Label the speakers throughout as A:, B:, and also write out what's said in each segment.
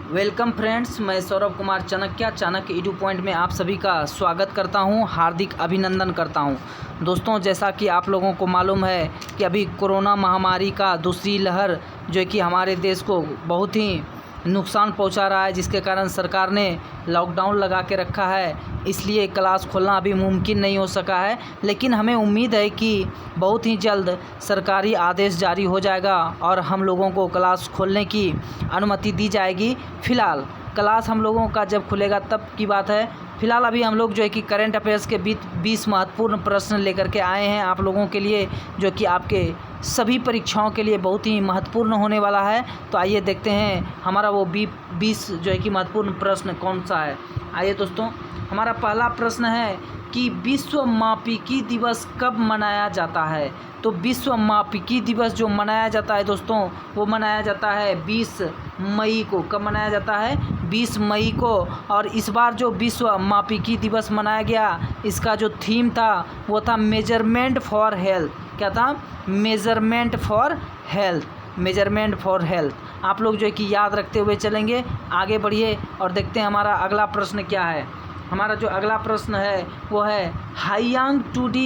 A: Welcome friends, मैं Saurabh Kumar Chanakya Edu point में आप सभी का स्वागत करता हूं, हार्दिक अभिनंदन करता हूं। दोस्तों, जैसा कि आप लोगों को मालूम है कि अभी कोरोना महामारी का दूसरी लहर जो है कि हमारे देश को बहुत ही नुकसान पहुंचा रहा है, जिसके कारण सरकार ने लॉकडाउन लगा के रखा है। इसलिए क्लास खोलना अभी मुमकिन नहीं हो सका है, लेकिन हमें उम्मीद है कि बहुत ही जल्द सरकारी आदेश जारी हो जाएगा और हम लोगों को क्लास खोलने की अनुमति दी जाएगी। फ़िलहाल क्लास हम लोगों का जब खुलेगा तब की बात है। फ़िलहाल अभी हम लोग जो है कि करंट अफेयर्स के 20 महत्वपूर्ण प्रश्न लेकर के आए हैं आप लोगों के लिए, जो कि आपके सभी परीक्षाओं के लिए बहुत ही महत्वपूर्ण होने वाला है। तो आइए देखते हैं हमारा वो 20 जो है कि महत्वपूर्ण प्रश्न कौन सा है। आइए दोस्तों, हमारा पहला प्रश्न है कि विश्व मापिकी दिवस कब मनाया जाता है। तो विश्व मापिकी दिवस जो मनाया जाता है दोस्तों, वो मनाया जाता है 20 मई को। कब मनाया जाता है? 20 मई को। और इस बार जो विश्व मापिकी दिवस मनाया गया, इसका जो थीम था वो था मेजरमेंट फॉर हेल्थ। क्या था? Measurement for health. Measurement for health आप लोग जो है कि याद रखते हुए चलेंगे। आगे बढ़िए और देखते हैं हमारा अगला प्रश्न क्या है। हमारा जो अगला प्रश्न है वो है हाईयांग 2D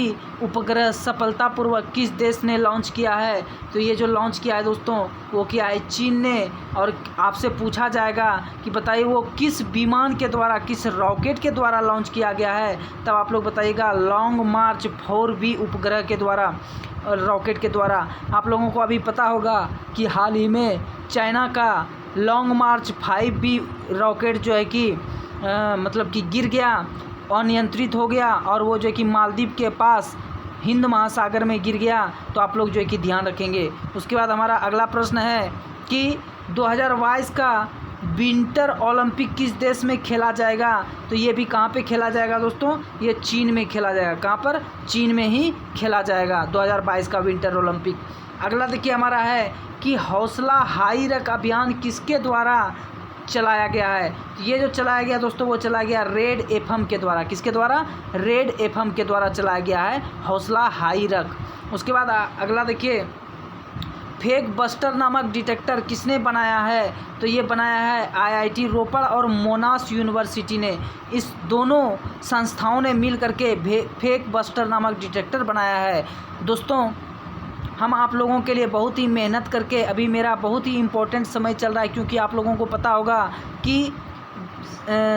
A: उपग्रह सफलतापूर्वक किस देश ने लॉन्च किया है। तो ये जो लॉन्च किया है दोस्तों, वो किया है चीन ने। और आपसे पूछा जाएगा कि बताइए वो किस विमान के द्वारा, किस रॉकेट के द्वारा लॉन्च किया गया है। तब आप लोग बताइएगा लॉन्ग मार्च 4B उपग्रह के द्वारा, रॉकेट के द्वारा। आप लोगों को अभी पता होगा कि हाल ही में चाइना का लॉन्ग मार्च 5B रॉकेट जो है कि मतलब कि गिर गया, अनियंत्रित हो गया और वो जो है कि मालदीव के पास हिंद महासागर में गिर गया। तो आप लोग जो है कि ध्यान रखेंगे। उसके बाद हमारा अगला प्रश्न है कि 2022 का विंटर ओलंपिक किस देश में खेला जाएगा। तो ये भी कहाँ पे खेला जाएगा दोस्तों? ये चीन में खेला जाएगा। कहाँ पर? चीन में ही खेला जाएगा 2022 का विंटर ओलंपिक। अगला देखिए हमारा है कि हौसला हाई रख अभियान किसके द्वारा चलाया गया है। ये जो चलाया गया दोस्तों, वो चलाया गया रेड एफएम के द्वारा। किसके द्वारा? रेड एफएम के द्वारा चलाया गया है हौसला हाई रख। उसके बाद अगला देखिए, फेक बस्टर नामक डिटेक्टर किसने बनाया है। तो ये बनाया है IIT रोपड़ और मोनाश यूनिवर्सिटी ने। इस दोनों संस्थाओं ने मिल करके फेक बस्टर नामक डिटेक्टर बनाया है। दोस्तों, हम आप लोगों के लिए बहुत ही मेहनत करके, अभी मेरा बहुत ही इम्पोर्टेंट समय चल रहा है, क्योंकि आप लोगों को पता होगा कि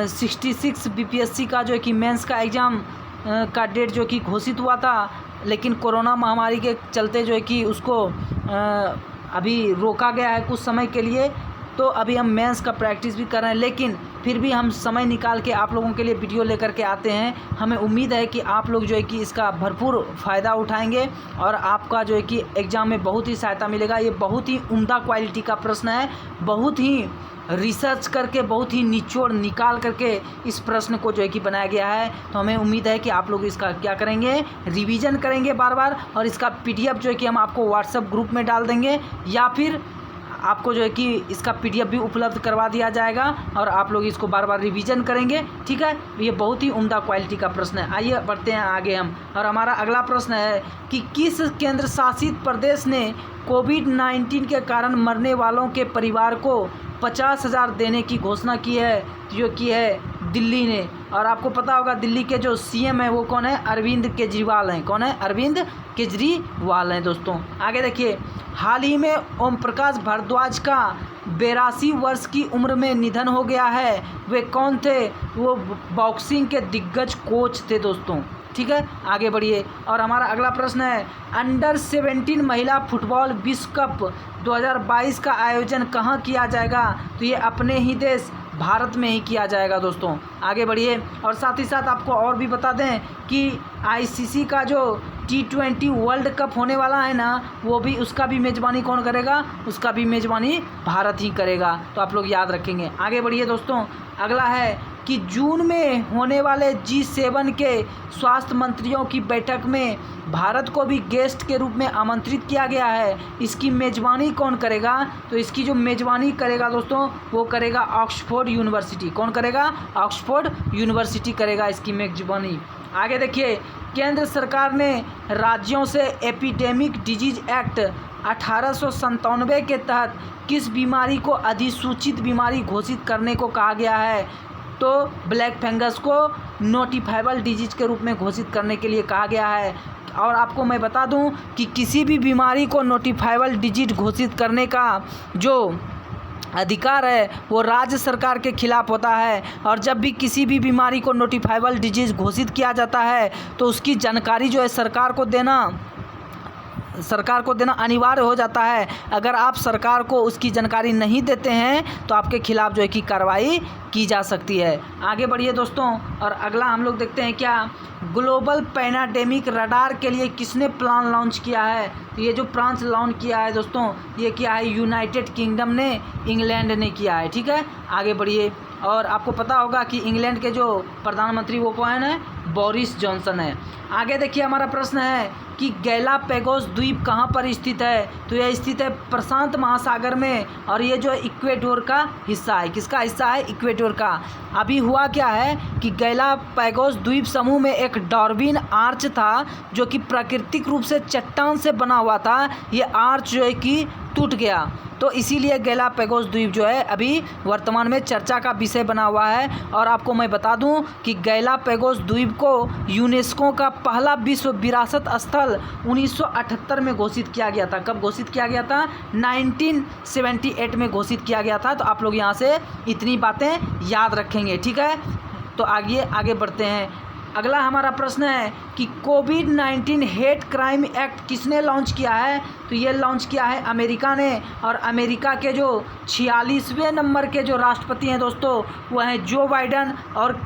A: 66 BPSC का जो है कि मेंस का एग्ज़ाम का डेट जो कि घोषित हुआ था, लेकिन कोरोना महामारी के चलते जो है कि उसको अभी रोका गया है कुछ समय के लिए। तो अभी हम मेंस का प्रैक्टिस भी कर रहे हैं, लेकिन फिर भी हम समय निकाल के आप लोगों के लिए वीडियो लेकर के आते हैं। हमें उम्मीद है कि आप लोग जो है कि इसका भरपूर फ़ायदा उठाएंगे और आपका जो है कि एग्ज़ाम में बहुत ही सहायता मिलेगा। ये बहुत ही उम्दा क्वालिटी का प्रश्न है, बहुत ही रिसर्च करके, बहुत ही निचोड़ निकाल करके इस प्रश्न को जो है कि बनाया गया है। तो हमें उम्मीद है कि आप लोग इसका क्या करेंगे, रिवीजन करेंगे बार बार, और इसका PDF जो है कि हम आपको व्हाट्सएप ग्रुप में डाल देंगे, या फिर आपको जो है कि इसका PDF भी उपलब्ध करवा दिया जाएगा और आप लोग इसको बार बार रिवीजन करेंगे। ठीक है, ये बहुत ही उम्दा क्वालिटी का प्रश्न है। आइए बढ़ते हैं आगे हम, और हमारा अगला प्रश्न है कि किस केंद्र शासित प्रदेश ने कोविड-19 के कारण मरने वालों के परिवार को 50,000 देने की घोषणा की है। जो की है दिल्ली ने। और आपको पता होगा दिल्ली के जो CM है वो कौन है? अरविंद केजरीवाल हैं। कौन है? अरविंद केजरीवाल हैं। दोस्तों आगे देखिए, हाल ही में ओम प्रकाश भारद्वाज का 82 वर्ष की उम्र में निधन हो गया है। वे कौन थे? वो बॉक्सिंग के दिग्गज कोच थे दोस्तों। ठीक है, आगे बढ़िए। और हमारा अगला प्रश्न है अंडर 17 महिला फुटबॉल विश्व कप 2022 का आयोजन कहाँ किया जाएगा। तो ये अपने ही देश भारत में ही किया जाएगा दोस्तों। आगे बढ़िए, और साथ ही साथ आपको और भी बता दें कि ICC का जो T20 वर्ल्ड कप होने वाला है ना, वो भी, उसका भी मेज़बानी कौन करेगा? उसका भी मेज़बानी भारत ही करेगा। तो आप लोग याद रखेंगे। आगे बढ़िए दोस्तों, अगला है कि जून में होने वाले G7 के स्वास्थ्य मंत्रियों की बैठक में भारत को भी गेस्ट के रूप में आमंत्रित किया गया है। इसकी मेज़बानी कौन करेगा? तो इसकी जो मेज़बानी करेगा दोस्तों, वो करेगा ऑक्सफोर्ड यूनिवर्सिटी। कौन करेगा? ऑक्सफोर्ड यूनिवर्सिटी करेगा इसकी मेज़बानी। आगे देखिए, केंद्र सरकार ने राज्यों से एपिडेमिक डिजीज एक्ट 1897 के तहत किस बीमारी को अधिसूचित बीमारी घोषित करने को कहा गया है? तो ब्लैक फंगस को नोटिफाइबल डिजीज के रूप में घोषित करने के लिए कहा गया है। और आपको मैं बता दूं कि किसी भी बीमारी को नोटिफाइबल डिजीज घोषित करने का जो अधिकार है वो राज्य सरकार के खिलाफ होता है। और जब भी किसी भी बीमारी को नोटिफाइबल डिजीज घोषित किया जाता है तो उसकी जानकारी जो है सरकार को देना अनिवार्य हो जाता है। अगर आप सरकार को उसकी जानकारी नहीं देते हैं तो आपके खिलाफ जो है कि कार्रवाई की जा सकती है। आगे बढ़िए दोस्तों, और अगला हम लोग देखते हैं क्या ग्लोबल पैनाडेमिक रडार के लिए किसने प्लान लॉन्च किया है? तो ये जो प्लान लॉन्च किया है दोस्तों, ये क्या है? यूनाइटेड किंगडम ने, इंग्लैंड ने किया है। ठीक है, आगे बढ़िए। और आपको पता होगा कि इंग्लैंड के जो प्रधानमंत्री वो कौन है? बोरिस जॉनसन है। आगे देखिए, हमारा प्रश्न है कि गैलापागोस द्वीप कहाँ पर स्थित है? तो यह स्थित है प्रशांत महासागर में, और ये जो इक्वेडोर का हिस्सा है। किसका हिस्सा है? इक्वेडोर का। अभी हुआ क्या है कि गैलापागोस द्वीप समूह में एक डार्विन आर्च था जो कि प्राकृतिक रूप से चट्टान से बना हुआ था। ये आर्च जो है कि टूट गया, तो इसीलिए गैलापागोस द्वीप जो है अभी वर्तमान में चर्चा का विषय बना हुआ है। और आपको मैं बता दूं कि गैलापागोस द्वीप को यूनेस्को का पहला विश्व विरासत स्थल 1978 में घोषित किया गया था। कब घोषित किया गया था? 1978 में घोषित किया गया था। तो आप लोग यहाँ से इतनी बातें याद रखेंगे। ठीक है, तो आगे बढ़ते हैं। अगला हमारा प्रश्न है कि कोविड-19 हेट क्राइम एक्ट किसने लॉन्च किया है? तो ये लॉन्च किया है अमेरिका ने। और अमेरिका के जो 46वें नंबर के जो राष्ट्रपति हैं दोस्तों, वो हैं जो बाइडन। और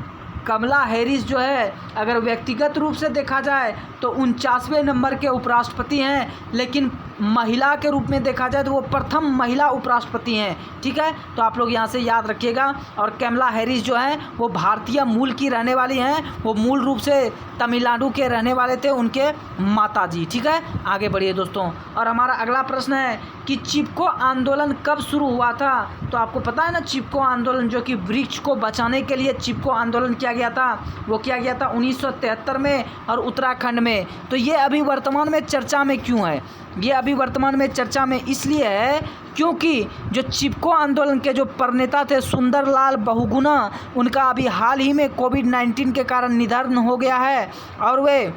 A: कमला हैरिस जो है, अगर व्यक्तिगत रूप से देखा जाए तो 49वें नंबर के उपराष्ट्रपति हैं, लेकिन महिला के रूप में देखा जाए तो वो प्रथम महिला उपराष्ट्रपति हैं। ठीक है, तो आप लोग यहाँ से याद रखिएगा। और कमला हैरिस जो है वो भारतीय मूल की रहने वाली हैं। वो मूल रूप से तमिलनाडु के रहने वाले थे, उनके माताजी। ठीक है, आगे बढ़िए दोस्तों। और हमारा अगला प्रश्न है कि चिपको आंदोलन कब शुरू हुआ था? तो आपको पता है ना, चिपको आंदोलन जो कि वृक्ष को बचाने के लिए चिपको आंदोलन किया गया था, वो किया गया था 1973 में और उत्तराखंड में। तो ये अभी वर्तमान में चर्चा में क्यों है? ये अभी वर्तमान में चर्चा में इसलिए है क्योंकि जो चिपको आंदोलन के जो प्रणेता थे सुंदरलाल बहुगुणा, उनका अभी हाल ही में कोविड-19 के कारण निधन हो गया है। और वे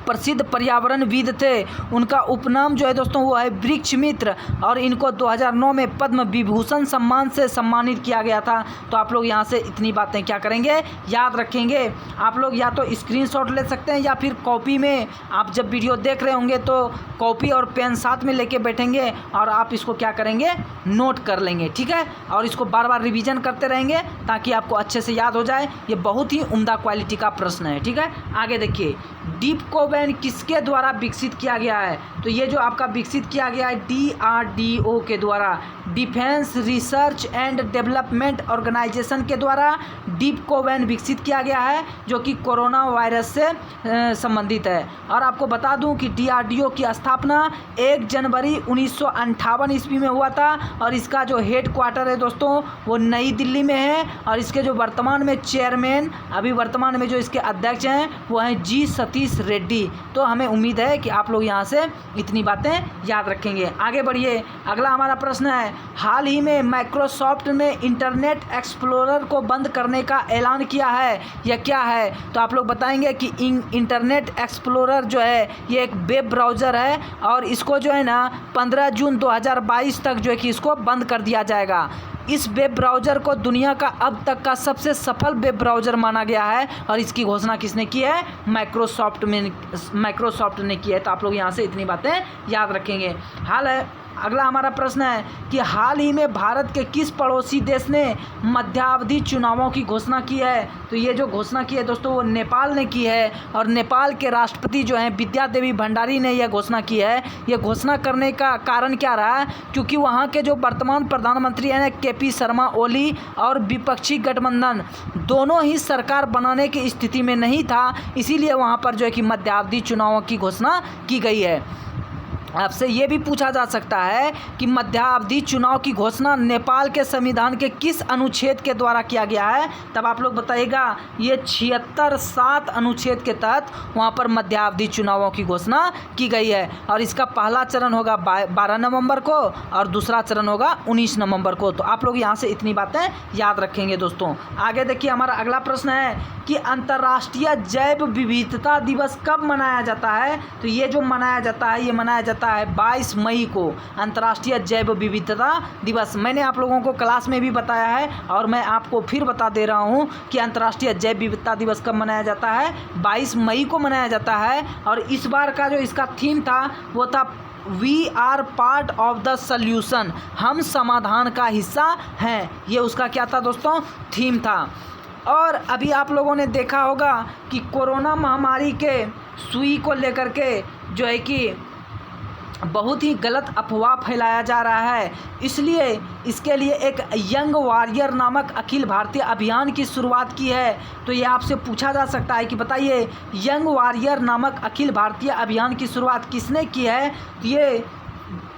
A: प्रसिद्ध पर्यावरणविद थे। उनका उपनाम जो है दोस्तों वो है वृक्ष मित्र। और इनको 2009 में पद्म विभूषण सम्मान से सम्मानित किया गया था। तो आप लोग यहाँ से इतनी बातें क्या करेंगे? याद रखेंगे। आप लोग या तो स्क्रीनशॉट ले सकते हैं या फिर कॉपी में, आप जब वीडियो देख रहे होंगे तो कॉपी और पेन साथ में लेके बैठेंगे और आप इसको क्या करेंगे? नोट कर लेंगे। ठीक है, और इसको बार बार रिवीजन करते रहेंगे ताकि आपको अच्छे से याद हो जाए। ये बहुत ही उम्दा क्वालिटी का प्रश्न है। ठीक है, आगे देखिए, डीप कोवैन किसके द्वारा विकसित किया गया है? तो ये जो आपका विकसित किया गया है DRDO के द्वारा, defence research and development organisation के द्वारा डीप कोवैन विकसित किया गया है, जो कि कोरोना वायरस से संबंधित है। और आपको बता दूं कि DRDO की स्थापना 1 जनवरी 1958 ईस्वी में हुआ था। और इसका जो हेड क्वार्टर है दोस्तों वो नई दिल्ली में है। और इसके जो वर्तमान में चेयरमैन, अभी वर्तमान में जो इसके अध्यक्ष हैं वो हैं G सतीश रेड्डी। तो हमें उम्मीद है कि आप लोग यहाँ से इतनी बातें याद रखेंगे। आगे बढ़िए, अगला हमारा प्रश्न है, हाल ही में माइक्रोसॉफ्ट ने इंटरनेट एक्सप्लोरर को बंद करने का ऐलान किया है। यह क्या है? तो आप लोग बताएंगे कि इंटरनेट एक्सप्लोरर जो है ये एक वेब ब्राउज़र है और इसको जो है ना 15 जून 2022 तक जो है कि इसको बंद कर दिया जाएगा। इस वेब ब्राउज़र को दुनिया का अब तक का सबसे सफल वेब ब्राउज़र माना गया है। और इसकी घोषणा किसने की है? माइक्रोसॉफ्ट ने की है। तो आप लोग यहाँ से इतनी बातें याद रखेंगे। अगला हमारा प्रश्न है कि हाल ही में भारत के किस पड़ोसी देश ने मध्यावधि चुनावों की घोषणा की है? तो ये जो घोषणा की है दोस्तों वो नेपाल ने की है। और नेपाल के राष्ट्रपति जो हैं विद्या देवी भंडारी ने यह घोषणा की है। ये घोषणा करने का कारण क्या रहा? क्योंकि वहाँ के जो वर्तमान प्रधानमंत्री हैं KP शर्मा ओली और विपक्षी गठबंधन दोनों ही सरकार बनाने की स्थिति में नहीं था, इसीलिए वहाँ पर जो है कि मध्यावधि चुनावों की घोषणा की गई है। आपसे ये भी पूछा जा सकता है कि मध्यावधि चुनाव की घोषणा नेपाल के संविधान के किस अनुच्छेद के द्वारा किया गया है, तब आप लोग बताइएगा। ये 76(7) अनुच्छेद के तहत वहाँ पर मध्यावधि चुनावों की घोषणा की गई है और इसका पहला चरण होगा 12 नवंबर को और दूसरा चरण होगा 19 नवंबर को। तो आप लोग यहाँ से इतनी बातें याद रखेंगे दोस्तों। आगे देखिए, हमारा अगला प्रश्न है कि अंतर्राष्ट्रीय जैव विविधता दिवस कब मनाया जाता है। तो ये जो मनाया जाता है, ये मनाया जाता है 22 मई को, अंतर्राष्ट्रीय जैव विविधता दिवस। मैंने आप लोगों को क्लास में भी बताया है और मैं आपको फिर बता दे रहा हूँ कि अंतर्राष्ट्रीय जैव विविधता दिवस कब मनाया जाता है, 22 मई को मनाया जाता है। और इस बार का जो इसका थीम था वो था we are part of the solution, हम समाधान का हिस्सा हैं। ये उसका क्या था दोस्तों, थीम था। और अभी आप लोगों ने देखा होगा कि कोरोना महामारी के सुई को लेकर के जो है कि बहुत ही गलत अफवाह फैलाया जा रहा है, इसलिए इसके लिए एक यंग वॉरियर नामक अखिल भारतीय अभियान की शुरुआत की है। तो ये आपसे पूछा जा सकता है कि बताइए, यंग वॉरियर नामक अखिल भारतीय अभियान की शुरुआत किसने की है। तो ये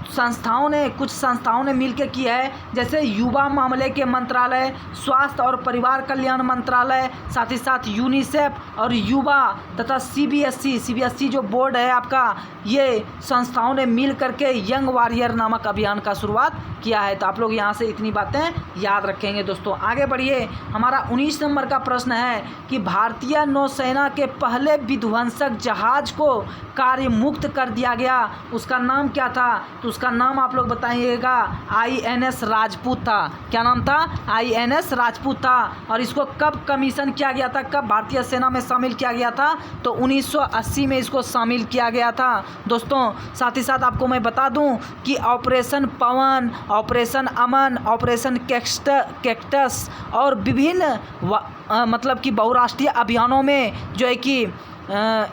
A: कुछ संस्थाओं ने मिलकर की है, जैसे युवा मामले के मंत्रालय, स्वास्थ्य और परिवार कल्याण मंत्रालय, साथ ही साथ यूनिसेफ और युवा तथा सीबीएसई जो बोर्ड है आपका, ये संस्थाओं ने मिल करके यंग वॉरियर नामक अभियान का शुरुआत किया है। तो आप लोग यहाँ से इतनी बातें याद रखेंगे दोस्तों। आगे बढ़िए, हमारा 19 नंबर का प्रश्न है कि भारतीय नौसेना के पहले विध्वंसक जहाज को कार्य मुक्त कर दिया गया, उसका नाम क्या था। तो उसका नाम आप लोग बताइएगा, INS राजपूत था। क्या नाम था, INS राजपूत था। और इसको कब कमीशन किया गया था, कब भारतीय सेना में शामिल किया गया था, तो 1980 में इसको शामिल किया गया था दोस्तों। साथ ही साथ आपको मैं बता दूं कि ऑपरेशन पवन, ऑपरेशन अमन, ऑपरेशन कैक्टस और विभिन्न मतलब कि बहुराष्ट्रीय अभियानों में जो है कि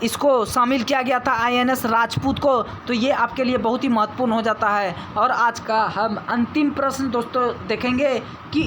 A: इसको शामिल किया गया था INS राजपूत को। तो ये आपके लिए बहुत ही महत्वपूर्ण हो जाता है। और आज का हम अंतिम प्रश्न दोस्तों देखेंगे कि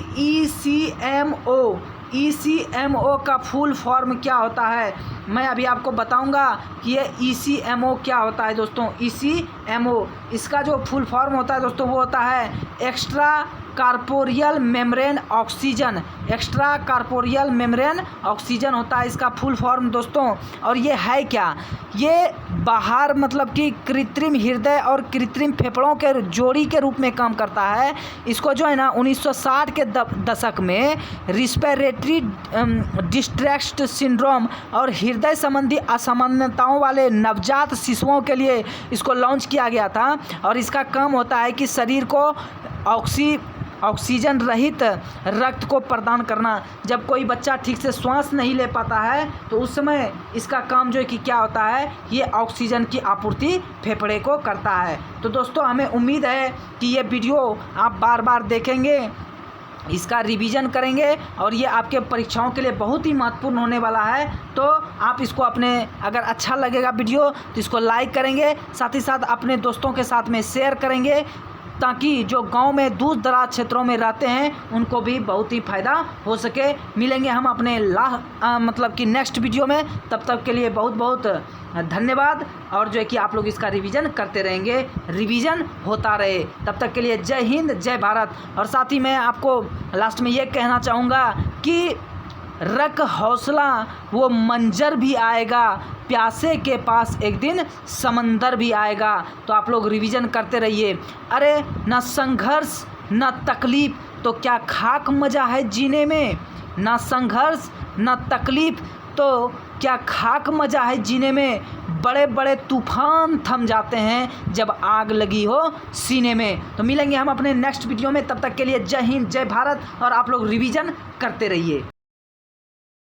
A: ECMO का फुल फॉर्म क्या होता है। मैं अभी आपको बताऊंगा कि ये ECMO क्या होता है दोस्तों। ECMO इसका जो फुल फॉर्म होता है दोस्तों वो होता है extra corporeal membrane oxygen. Extra corporeal membrane oxygen होता है इसका फुल फॉर्म दोस्तों। और ये है क्या, ये बाहर मतलब कि कृत्रिम हृदय और कृत्रिम फेफड़ों के जोड़ी के रूप में काम करता है। इसको जो है ना 1960 के दशक में रिस्पिरेटरी डिस्ट्रेस सिंड्रोम और हृदय संबंधी असामान्यताओं वाले नवजात शिशुओं के लिए इसको लॉन्च किया गया था। और इसका काम होता है कि शरीर को ऑक्सीजन रहित रक्त को प्रदान करना। जब कोई बच्चा ठीक से श्वास नहीं ले पाता है तो उस समय इसका काम जो है कि क्या होता है, ये ऑक्सीजन की आपूर्ति फेफड़े को करता है। तो दोस्तों हमें उम्मीद है कि ये वीडियो आप बार बार देखेंगे, इसका रिवीजन करेंगे और ये आपके परीक्षाओं के लिए बहुत ही महत्वपूर्ण होने वाला है। तो आप इसको अगर अच्छा लगेगा वीडियो तो इसको लाइक करेंगे, साथ ही साथ अपने दोस्तों के साथ में शेयर करेंगे, ताकि जो गांव में दूर दराज क्षेत्रों में रहते हैं उनको भी बहुत ही फ़ायदा हो सके। मिलेंगे हम अपने मतलब कि नेक्स्ट वीडियो में। तब तक के लिए बहुत बहुत धन्यवाद। और जो है कि आप लोग इसका रिवीजन करते रहेंगे, रिवीजन होता रहे। तब तक के लिए जय हिंद, जय भारत। और साथ ही मैं आपको लास्ट में ये कहना चाहूँगा कि रख हौसला, वो मंजर भी आएगा, प्यासे के पास एक दिन समंदर भी आएगा। तो आप लोग रिवीजन करते रहिए। अरे ना संघर्ष ना तकलीफ तो क्या खाक मजा है जीने में, ना संघर्ष ना तकलीफ तो क्या खाक मजा है जीने में। बड़े बड़े तूफान थम जाते हैं जब आग लगी हो सीने में। तो मिलेंगे हम अपने नेक्स्ट वीडियो में। तब तक के लिए जय हिंद, जय भारत। और आप लोग रिवीजन करते रहिए।